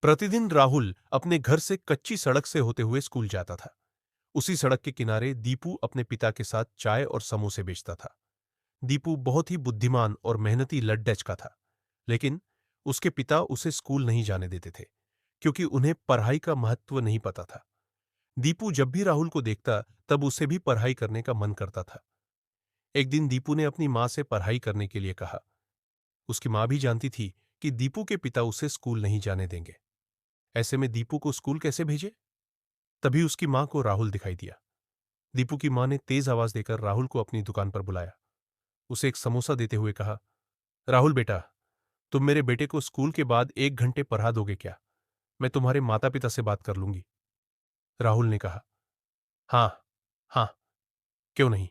प्रतिदिन राहुल अपने घर से कच्ची सड़क से होते हुए स्कूल जाता था। उसी सड़क के किनारे दीपू अपने पिता के साथ चाय और समोसे बेचता था। दीपू बहुत ही बुद्धिमान और मेहनती लड्डच का था, लेकिन उसके पिता उसे स्कूल नहीं जाने देते थे, क्योंकि उन्हें पढ़ाई का महत्व नहीं पता था। दीपू जब भी राहुल को देखता, तब उसे भी पढ़ाई करने का मन करता था। एक दिन दीपू ने अपनी मां से पढ़ाई करने के लिए कहा। उसकी मां भी जानती थी कि दीपू के पिता उसे स्कूल नहीं जाने देंगे। ऐसे में दीपू को स्कूल कैसे भेजे? तभी उसकी मां को राहुल दिखाई दिया। दीपू की मां ने तेज आवाज देकर राहुल को अपनी दुकान पर बुलाया। उसे एक समोसा देते हुए कहा, राहुल बेटा, तुम मेरे बेटे को स्कूल के बाद 1 घंटे पढ़ा दोगे क्या? मैं तुम्हारे माता पिता से बात कर लूंगी। राहुल ने कहा, हाँ, हाँ, क्यों नहीं।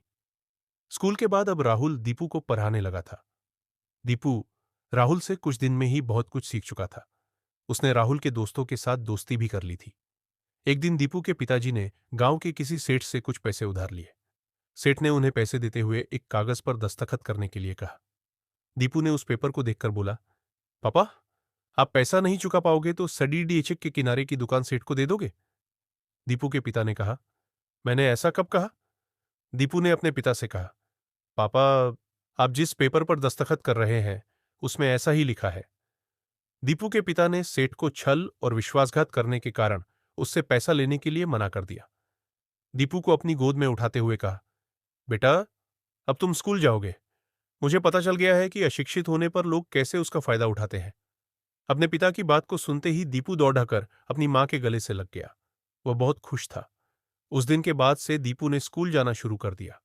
स्कूल के बाद अब राहुल दीपू को पढ़ाने लगा था। दीपू राहुल से कुछ दिन में ही बहुत कुछ सीख चुका था। उसने राहुल के दोस्तों के साथ दोस्ती भी कर ली थी। एक दिन दीपू के पिताजी ने गांव के किसी सेठ से कुछ पैसे उधार लिए। सेठ ने उन्हें पैसे देते हुए एक कागज पर दस्तखत करने के लिए कहा। दीपू ने उस पेपर को देखकर बोला, पापा, आप पैसा नहीं चुका पाओगे तो सडी डीएचक के किनारे की दुकान सेठ को दे दोगे? दीपू के पिता ने कहा, मैंने ऐसा कब कहा? दीपू ने अपने पिता से कहा, पापा, आप जिस पेपर पर दस्तखत कर रहे हैं उसमें ऐसा ही लिखा है। दीपू के पिता ने सेठ को छल और विश्वासघात करने के कारण उससे पैसा लेने के लिए मना कर दिया। दीपू को अपनी गोद में उठाते हुए कहा, बेटा, अब तुम स्कूल जाओगे। मुझे पता चल गया है कि अशिक्षित होने पर लोग कैसे उसका फायदा उठाते हैं। अपने पिता की बात को सुनते ही दीपू दौड़ाकर अपनी मां के गले से लग गया। वह बहुत खुश था। उस दिन के बाद से दीपू ने स्कूल जाना शुरू कर दिया।